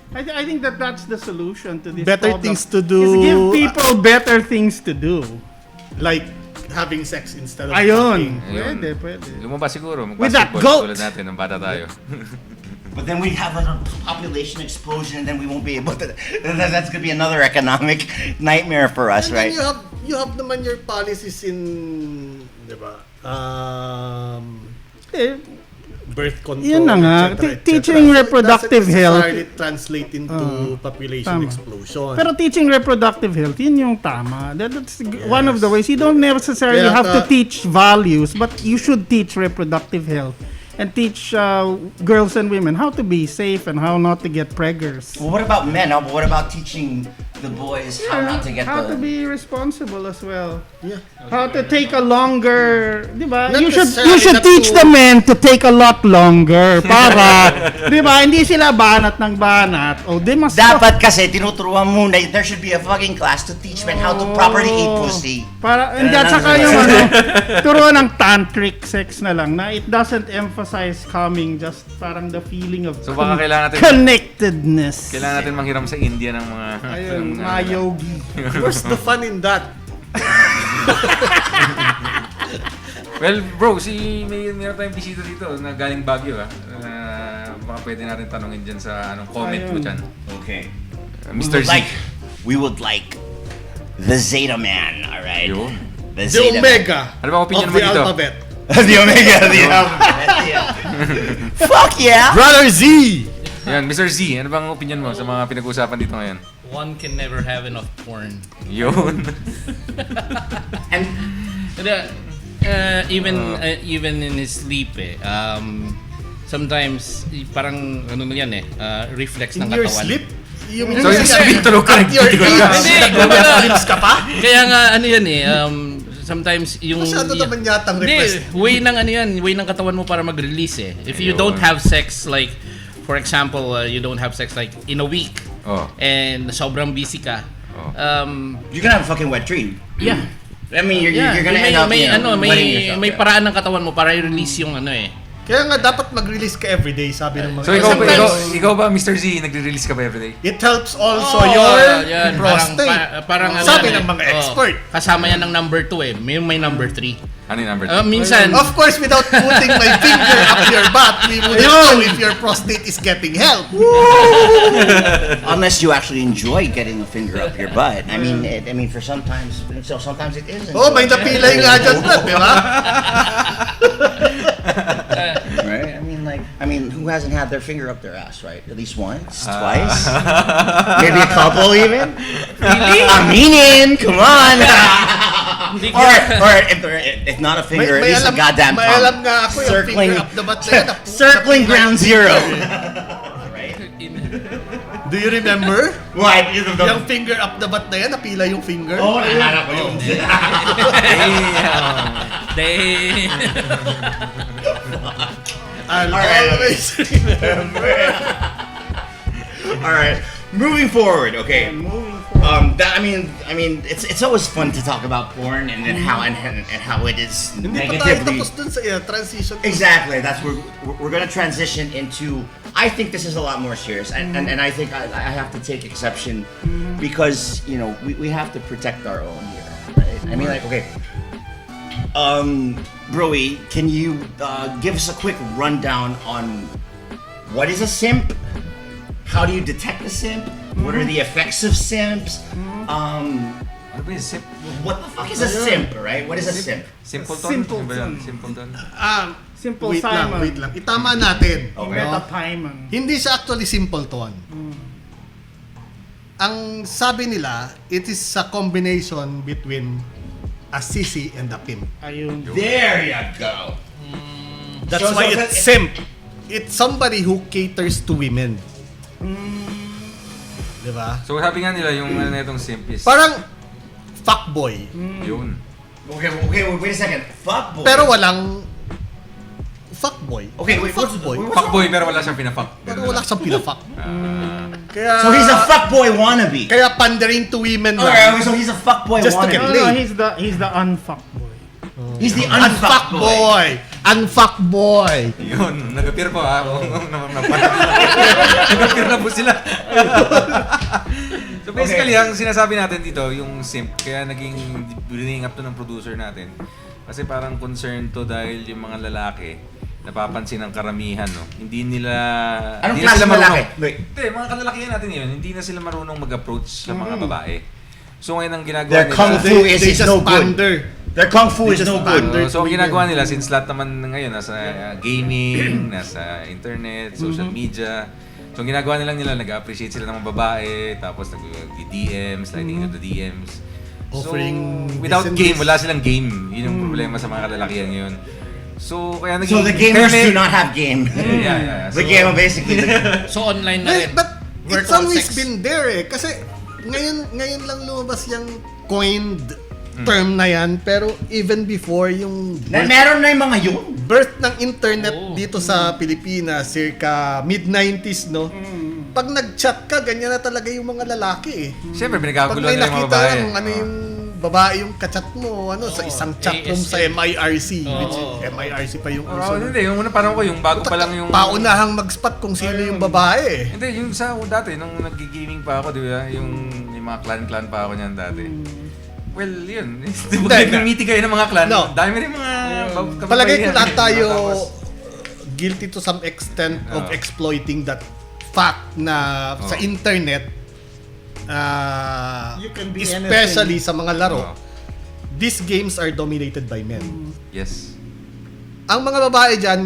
I think that's the solution to this Better problem, things to is do. give people better things to do. Like having sex instead of Ayun. Ayun. Pwede. Lumabas siguro. With that Mag-basketball goat. tulad natin ng bata tayo. But then we have a population explosion, and then we won't be able to. That's gonna be another economic nightmare for us, And right? then you have naman your policies in, di ba? Eh, Birth control, Yun na nga. etc., etc. Teaching So it reproductive doesn't health. necessarily translate into population Tama. explosion. Pero teaching reproductive health, yun yung tama. That's one of the ways. You don't necessarily Kaya have to ka- teach values, but you should teach reproductive health and teach girls and women how to be safe and how not to get preggers. Well, what about men? What about teaching the boys how not to get how to the? be responsible as well. Yeah. How to take a longer, di ba? Not You necessarily should not teach to- the men to take a lot longer para, di ba? Hindi sila banat ng banat. O di mas Dapat kasi tinuturuan mo na there should be a fucking class to teach men how to properly eat pussy. Para hindi at saka yung turuan ng tantric sex na lang na it doesn't emphasize coming, just parang the feeling of So baka kailangan natin connectedness. kailangan natin manghiram sa India ng mga Ayun, ng, mga yogi. Where's the fun in that? Well, bro, meron tayong bisita dito na galing Baguio baka pwede natin tanungin dyan sa comment mo Ayun. dyan. Okay. Mr. Z. We would like the Zeta Man, all right? Yun. The The Zeta omega Ano bang opinion of mo the dito? alphabet. Man. The Omega, the alphabet. Yeah. Fuck yeah! Brother Z! Yan, Mr. Z, ano bang opinion mo sa mga pinag-uusapan dito ngayon? One can never have enough porn. Yun. And Even in his sleep sometimes parang ano na yan reflex ng In your katawan. sleep? You mean So, yung sabihin tulog ka, at your nagtitigil ka. age, Hindi, nag-Netflix ka pa? Kaya nga ano yan sometimes yung Masyado naman yatang request. way ng katawan mo para mag-release If you Ayun. don't have sex like for example, you don't have sex like in a week Oh. and sobrang busy ka. Oh. you're gonna have a fucking wet dream. Yeah. I mean, you're gonna may, end up, may, you know, ano, wetting may, yourself, may yeah. paraan ng katawan mo para i-release yung ano Kaya nga dapat mag-release ka everyday, sabi ng mga So ikaw ba, Sometimes, ikaw ba Mr. Z, nagre-release ka ba everyday? it helps also Oh, your yan, prostate. Parang ano Sabi yan ng mga expert. Kasama yan ng number 2 may number 3. Ano yung number 2? Minsan, Of course, without putting my finger up your butt, we wouldn't know if your prostate is getting help. Unless you actually enjoy getting a finger up your butt. I mean, for sometimes it isn't. Oh, may napilay nga dyan, di ba? Right? I mean, who hasn't had their finger up their ass, right? At least once, twice, maybe a couple even. Really? Aminin, come on. hindi or if not a finger, at least a goddamn may tongue. alam nga ako yung Circling- finger up the butt na yan. Circling ground zero. Right? Do you remember? Why? Yung finger up the butt na yan, napila yung finger. Oh, naalala ko yun. I'll Alright. always remember. All right, moving forward. Okay. I mean, it's always fun to talk about porn and then how and how it is Hindi pa tayo negatively. tapos dun sa transition. Exactly. That's where we're gonna transition into. I think this is a lot more serious, and I think I have to take exception because we have to protect our own here, right? I mean, like, okay, Broy, can you give us a quick rundown on what is a simp? How do you detect a simp? What are the effects of simps? Ano ba yung simp? What the fuck is a simp, right? What is a simp? Simpleton? Simpleton. Ano ba yun? Simpleton? Simple Wait lang, Simon. wait lang. Itama natin. He Okay. met a Timon. Hindi siya actually simpleton. Ang sabi nila, it is a combination between a sissy and a pimp. Ayun. There you go. That's So- why so- it's simp. It's somebody who caters to women. Diba? So sabi nga nila yung ano na itong simp is Parang fuckboy. yun. Okay, wait a second. Fuckboy. Pero walang fuckboy. Okay, wait, fuckboy. Fuckboy pero wala siyang pinafuck. Pero wala siyang pinafuck. Kaya, So he's a fuckboy wannabe. Kaya pandering to women Okay, lang. so he's a fuckboy Just to wannabe. get No, laid. he's the unfuck boy. He's the unfuckboy. Unfuckboy. Yun, nag-appear po ha. Nag-appear na po sila. So basically, ang sinasabi natin dito, yung simp, kaya naging bringing up to ng producer natin. Kasi parang concern to dahil yung mga lalaki, napapansin ng karamihan, no? Hindi nila... Anong hindi na klase sila lalaki? marunong- Wait. Hindi, mga kalalakihan natin yun, hindi na sila marunong mag-approach sa mga babae. So ngayon ang ginagawa Their kung nila... fu is They is just no good. pander. Their kung fu They is just no pander. good. So, ang ginagawa nila, since lahat naman ngayon nasa gaming, nasa internet, social media, so ang ginagawa nila nag-appreciate sila ng mga babae, tapos nag-DM, sliding into the DMs. Offering So, without this and game, this. wala silang game. Yun yung problema sa mga kalalakihan ngayon. So, kaya So the gamers do not have game. Yeah. The game basically. So online na rin. But it's Virtual always sex. been there eh. Kasi ngayon lang lumabas yung coined term na yan. Pero even before yung Meron na yung mga yun. birth ng internet dito sa Pilipinas, circa mid-90s, no? Pag nag-chat ka, ganyan na talaga yung mga lalaki eh. Siyempre, Pag pinagkagulo may nila yung mga nakita babae. lang, ano yung babae yung kachat mo, sa isang chat room sa MIRC. Which MIRC pa yung uso. Hindi, yung una parang ko, yung bago pa lang yung... Paunahang mag-spot kung sino yung babae eh. Hindi, yung sa dati, nung nag-gaming pa ako, di ba? Yung mga clan-clan pa ako niyan dati. Well, yun. Di ba nag-meeting kayo ng mga clan? No. Dami rin mga kababayan. Palagay ko lahat tayo Tapos, guilty to some extent of exploiting that fact na sa internet, You can be especially sa mga laro, Oo. these games are dominated by men. Yes. Ang mga babae dyan,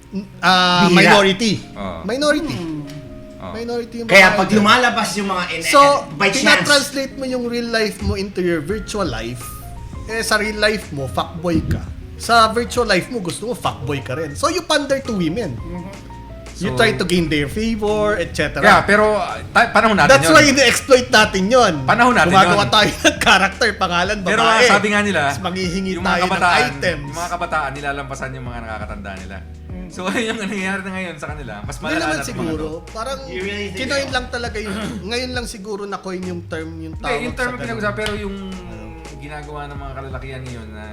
Bihira. minority. Oo. Minority. Oo. Minority yung Kaya babae pag dyan. lumalabas yung mga So, by chance. tina-translate mo yung real life mo into your virtual life. Sa real life mo, fuckboy ka. Sa virtual life mo, gusto mo fuckboy ka rin. So, you pander to women. You So- try to gain their favor, etc. Yeah, pero panahon natin That's yun. why ini-exploit natin yon. Panahon natin Gumagawa yun. tayo ng character, pangalan, babae. Pero sabi nga nila, Tapos manghihingi yung tayo mga kabataan, ng items. yung mga kabataan, nilalampasan yung mga nakakatanda nila. So, ayun yung nangyayari na ngayon sa kanila. Mas Hindi malala naman na siguro. Parang You really think kinoin so? lang talaga yung... Ngayon lang siguro na coin yung term, yung tawag Hindi, yung term sa ang ganun. pinag-usapan, pero yung ginagawa ng mga kalalakihan ngayon na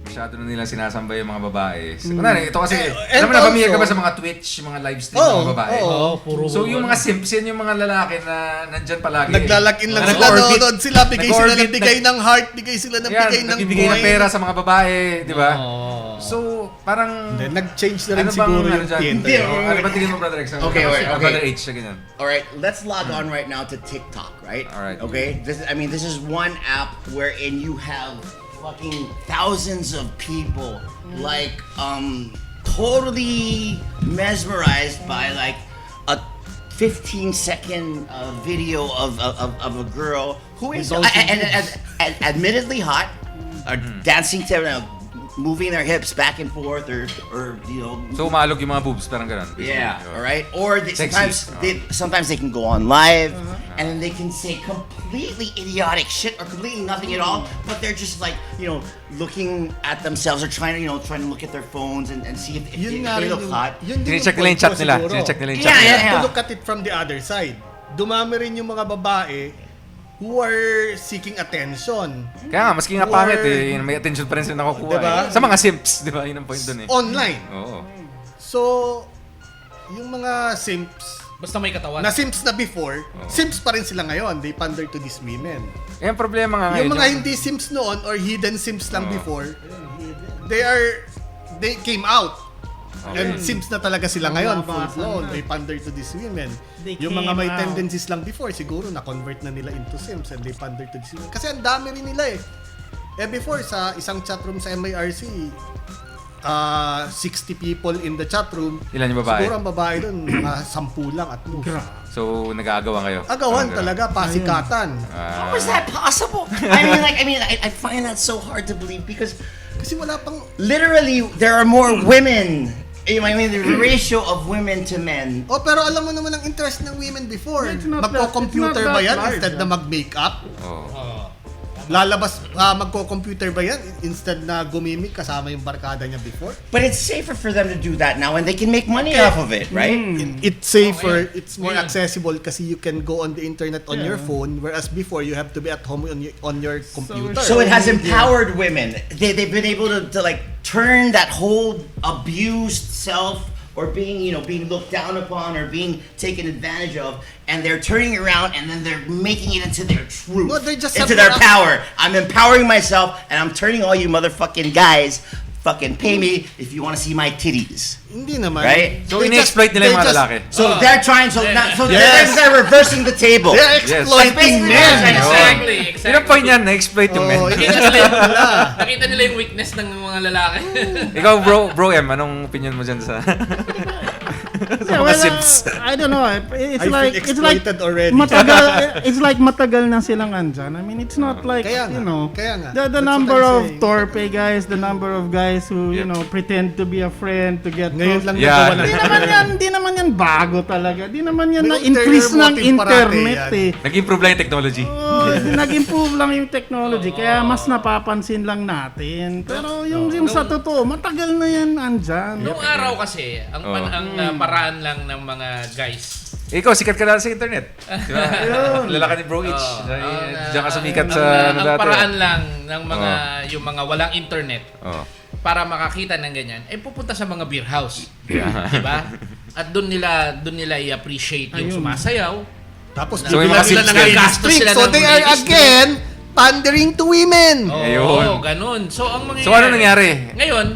masyado na nila sinasambay yung mga babae. So, kunwari, ito kasi, and alam mo na, pamilya ka ba also- sa mga Twitch, yung mga live stream ng mga babae? Puro So, yung mga simps, yan yung mga lalaki na nandyan palagi. Naglalagin lang Na sila, nag-orbit. nanonood sila, bigay sila ng Nag-orbit, bigay ng heart, bigay sila ng Yan, bigay ng nagbibigay ng coin. pera sa mga babae, di ba? Oh. So, parang... Hindi, nag-change na rin Ano bang siguro ano yung dyan? theater. Hindi, Ano ba tingin mo, Brother X? Okay, okay. Brother H, siya ganyan. All right, let's log on right now to TikTok, right? All right. Okay. This is one app wherein you have fucking thousands of people like totally mesmerized by like a 15-second video of a girl who is and admittedly hot, are dancing to moving their hips back and forth or you know. So, umalog yung mga boobs, parang ganun. Yeah, basically. all right. Or they, Sexy. sometimes they can go on live and then they can say completely idiotic shit or completely nothing at all, but they're just like looking at themselves or trying to look at their phones and see if Yun they, nga rin they look yung... hot. Yun din Tine-check yung nila yung point chat ko nila. siguro. Tine-check nila yung Yeah, chat yeah, nila. To look at it from the other side. Dumami rin yung mga babae who are seeking attention. Kaya nga, maski nga Or- pangit eh, may attention pa rin sila nakukuha Diba? eh. Sa mga simps, di ba? Yun ang point dun eh. Online. Oo. So, yung mga simps, Basta may katawan. na simps na before, simps pa rin sila ngayon. They pander to these women. Eh, ang problema nga ngayon. Yung mga hindi simps noon or hidden simps lang before, they came out. And simps na talaga sila ngayon, full Labasan blown. na. They pander to these women. They Yung mga may came out. tendencies lang before, siguro na-convert na nila into simps and they pander to these women. Kasi ang dami rin nila eh. Before, sa isang chatroom sa MIRC, 60 people in the chatroom. Ilan yung babae? Siguro ang babae doon, mga 10 lang at most. So, nag-aagawan kayo? Agawan talaga, pasikatan. How is that possible? I find that so hard to believe because Kasi wala pang... literally there are more women. I mean, the ratio of women to men. Oh, pero alam mo naman ang interest ng women before. It's not Magko-computer that- ba it's yan not that instead large, na mag-makeup? Oo. Lalabas, magko-computer ba yan instead na gumimik kasama yung barkada niya before? But it's safer for them to do that now and they can make money off of it, right? It's safer, it's more accessible kasi you can go on the internet on your phone, whereas before you have to be at home on your computer. So it has empowered women. They've been able to like turn that whole abused self or being looked down upon or being taken advantage of, and they're turning around and then they're making it into their truth, No, they just into have their more power. I'm empowering myself and I'm turning all you motherfucking guys fucking pay me if you want to see my titties. Hindi naman. Right? So, ini-exploit nila yung mga lalaki. So they're trying Yes. they're reversing the table. They're Yes. exploiting Like, men. Exactly. Yun ang point niyan, na-exploit yung men. Oh, Nakita nila, nakita nila yung weakness ng mga lalaki. Ikaw, bro M, anong opinion mo dyan sa Yeah, mga well, simps? I don't know. It's I like feel exploited already. It's like matagal na silang andyan. I mean, it's not like Kaya nga, you know kaya nga. the That's number what I'm of saying. torpe guys, the number of guys who Yep. pretend to be a friend to get Ngayon lang Yeah. nagawa ng Di naman yan bago talaga. Di naman yan May na-increase ulterior ng motive internet parati yan. eh. Nag-improve lang yung technology. Oh, nag-improve lang yung technology kaya mas napapansin lang natin. Pero yung sa totoo, matagal na yan andyan. Noong araw kasi, ang paraan lang ng mga guys. Ikaw, sikat ka na sa internet. Di ba? Lalaki ni Bro H. Diyan ka sumikat sa ang dati. paraan lang ng mga yung mga walang internet Oh. para makakita ng ganyan ay pupunta sa mga beer house. Di ba? At doon nila i-appreciate yung Ayun. sumasayaw. Tapos So, yung bigla mga nila simps nagagastos sila So ng they are ladies again pandering to women. Oo, Ayun. ganun. So ang mangyayari. So, ano nangyari? Ngayon,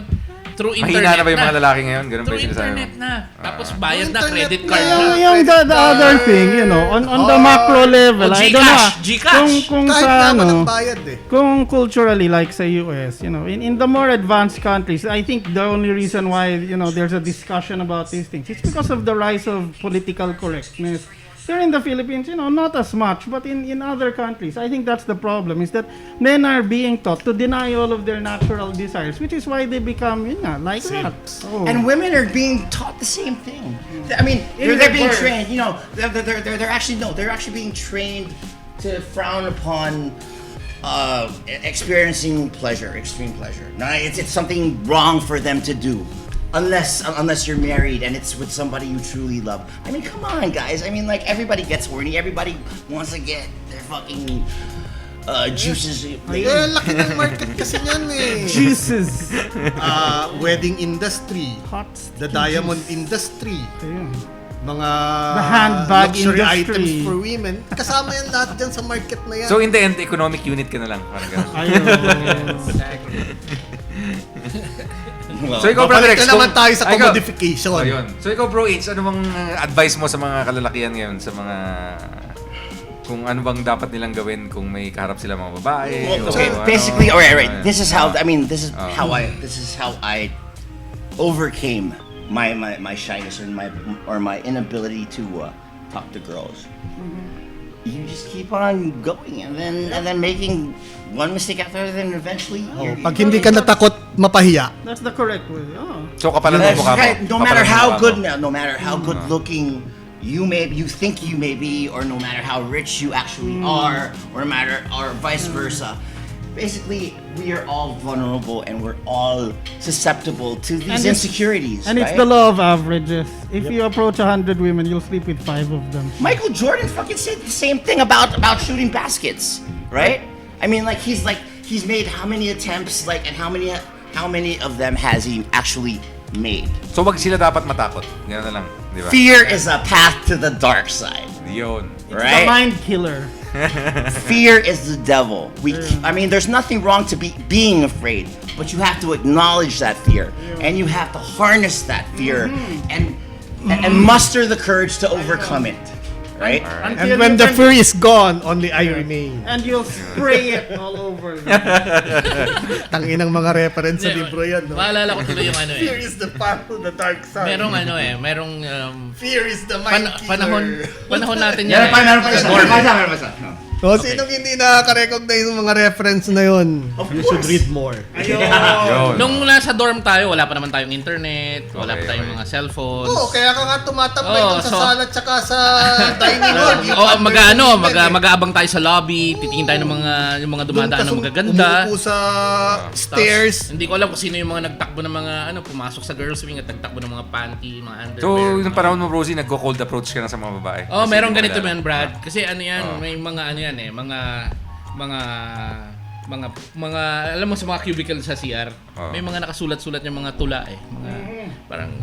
through internet Mahina na ba yung mga lalaki ngayon? Ganun ba Through yung sinasabi mo? internet na. Tapos bayad na Internet credit na card yan. na. Yung the other thing, on the macro level, O, I don't know. Gcash. Kung Kahit sa naman ang ano, bayad eh. kung culturally like sa US, in the more advanced countries, I think the only reason why, there's a discussion about these things, it's because of the rise of political correctness. Here in the Philippines, not as much, but in other countries, I think that's the problem, is that men are being taught to deny all of their natural desires, which is why they become, like that. Oh. And women are being taught the same thing. I mean, they're being trained. They're actually being trained to frown upon experiencing pleasure, extreme pleasure. Now, it's something wrong for them to do. Unless you're married and it's with somebody you truly love. I mean, come on, guys. I mean, like, everybody gets horny. Everybody wants to get their fucking juices. Laki ng market kasi yan eh. Jesus. Wedding industry, Hot. the diamond industry, Ayun. mga The handbag luxury industry. items for women. Kasama yan lahat dyan sa market na yan. So, in the end, economic unit ka na lang. Parang ganun. Ayun. So, ikaw, Brother Babalik X, na naman tayo sa ikaw- commodification. Oh, yun. So, ikaw, Bro H, ano bang advice mo sa mga kalalakihan ngayon? Sa mga... Kung ano bang dapat nilang gawin kung may kaharap sila mga babae? Okay, o basically, ano? all right. This is how. I mean, this is Oh. how I overcame my shyness or my inability to talk to girls. You just keep on going, and then making one mistake after another, then eventually. Pag hindi ka natakot mapahiya, That's the correct way. Oh. So, kapalan That's mo mukha mo. right. No Kapalan matter mo how mukha good, mo. no matter how good looking you think you may be, or no matter how rich you actually are, or vice versa. Basically, we are all vulnerable and we're all susceptible to these insecurities. And it's right? the law of averages. If you approach 100 women, you'll sleep with 5 of them. Michael Jordan fucking said the same thing about shooting baskets, right? I mean, like he's made how many attempts, like, and how many of them has he actually made? So, wag sila dapat matakot. Ganun na lang. Di ba? Fear is a path to the dark side. Yun. It's right? a mind killer. Fear is the devil. I mean, there's nothing wrong to being afraid, but you have to acknowledge that fear, and you have to harness that fear, and muster the courage to overcome it, right? And when the fear is gone, only I remain. And you'll spray it all over. Tanginang mga reference sa libro yan, no? Maalala ko tuloy yung ano Fear eh. is the path to the dark side. Merong Fear is the mind killer. panahon natin yan. Meron pa isa. So, sinong hindi nakaka-recognize ng mga reference na yun? You should read more. Yun. Nung nasa dorm tayo, wala pa naman tayong internet, wala pa Okay, tayong okay. mga cellphones. Oo, kaya ka nga tumatambay Oo, dun sa so- sala tsaka sa dining hall. Mag-aabang tayo sa lobby, titingin tayo ng yung mga dumadaan na magaganda. Umupo sa stairs. Hindi ko alam kung sino yung mga nagtakbo ng mga pumasok sa girls wing at nagtakbo ng mga panty, mga underwear. So, yung mga- panahon mo, Rosie, nagko-cold approach ka na sa mga babae. Oh, Kasi merong hindi mo ganito kilala. man, Brad. Kasi ano yan, Oo. may mga ano yan mga alam mo sa mga cubicle sa CR, Oo. may mga nakasulat-sulat yung mga tula eh. Mga parang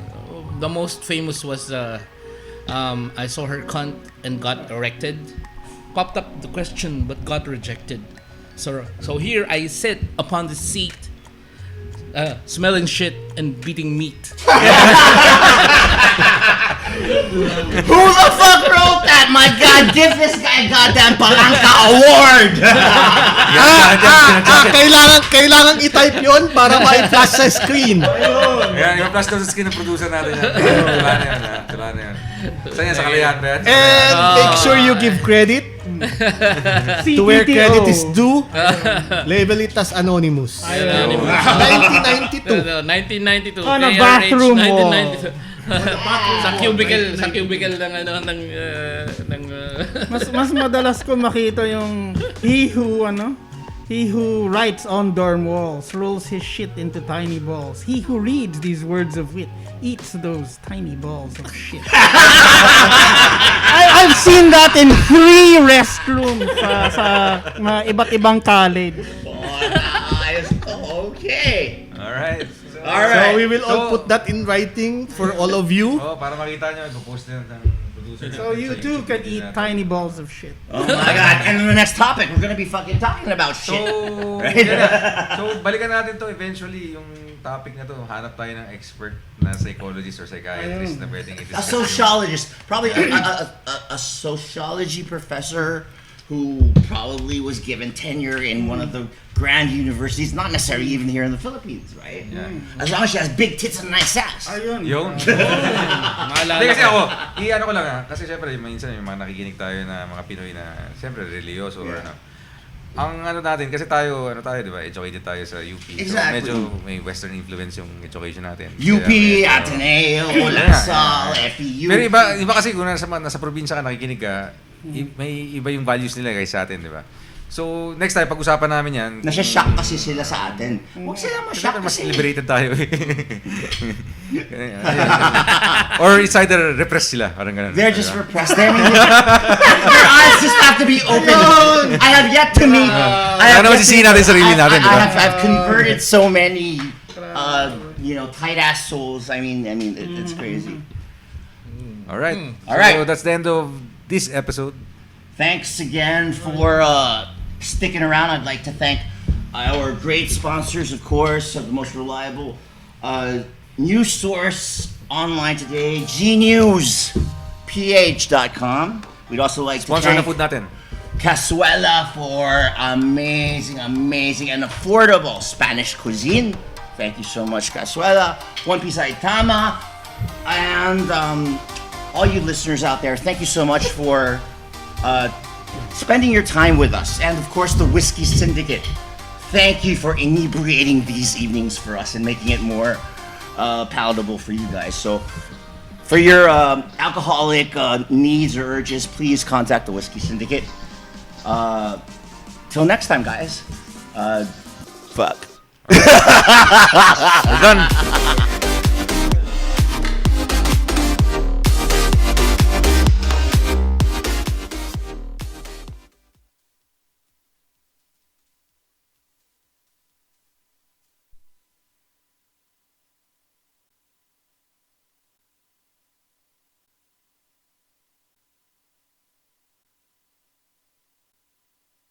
the most famous was I saw her cunt and got erected. Popped up the question but got rejected. So here I sit upon the seat smelling shit and beating meat. Who the fuck wrote that? My God, give this guy a goddamn Palanca Award! Kailangan i-type yun para ma-flash sa screen. Ayan, yung flash daw sa skin ng producer natin yan. Tula na yan, ha? Tula na yan. Saan yan? Sa kalayan ba yan? And make sure you give credit to where credit is due. Label it as anonymous. 1992. 1992. On a KRH, bathroom wall. 1992. sa cubicle ng Mas madalas ko makita yung he who writes on dorm walls rolls his shit into tiny balls. He who reads these words of wit eats those tiny balls of shit. I've seen that in 3 restrooms sa mga iba't ibang college. Okay. Alright. Alright. So we will all put that in writing for all of you. Oh, para makita nyo, ipopost na ng producer. So you too can eat tiny balls of shit. Oh my God. And the next topic, we're gonna be fucking talking about So, shit. Right? yun na. So, balikan natin to eventually, yung topic na to. Hanap tayo ng expert na psychologist or psychiatrist na pwedeng A i-discuss. sociologist, probably a sociology professor who probably was given tenure in one of the grand universities, not necessarily even here in the Philippines, right? Yeah. As long as she has big tits and a nice ass. Ayun. Yung? maalala Hindi kasi ko. i-ano ko lang ha. Kasi syempre, minsan yung mga nakikinig tayo na mga Pinoy na, syempre, religyoso or ano. Ang ano natin, kasi tayo, di ba, educated tayo sa UP. Exactly. So medyo may western influence yung education natin. UP, Kaya medyo- Ateneo, Lasal, FEU. Pero iba kasi kung nasa probinsya ka nakikinig ka, may iba yung values nila kaysa sa atin, di ba? So, next time, pag-usapan namin yan. Nasa-shock kasi sila sa atin. Huwag sila ma-shock Mas kasi. liberated tayo eh. Or it's either repressed sila, parang ganun. They're just repressed. Their eyes just have to be open. I have yet to meet. Ano naman sisihin natin sarili natin, di ba? I've converted so many, tight ass souls. I mean, it's crazy. Alright. Alright. So, that's the end of this episode. Thanks again for sticking around. I'd like to thank our great sponsors, of course, of the most reliable news source online today, GNewsPH.com. We'd also like Sponsor to na thank food natin. Casuela for amazing and affordable Spanish cuisine. Thank you so much, Casuela. One Piece Aitama. And all you listeners out there, thank you so much for spending your time with us. And of course, the Whiskey Syndicate. Thank you for inebriating these evenings for us and making it more palatable for you guys. So, for your alcoholic needs or urges, please contact the Whiskey Syndicate. Till next time, guys. Fuck. We're done.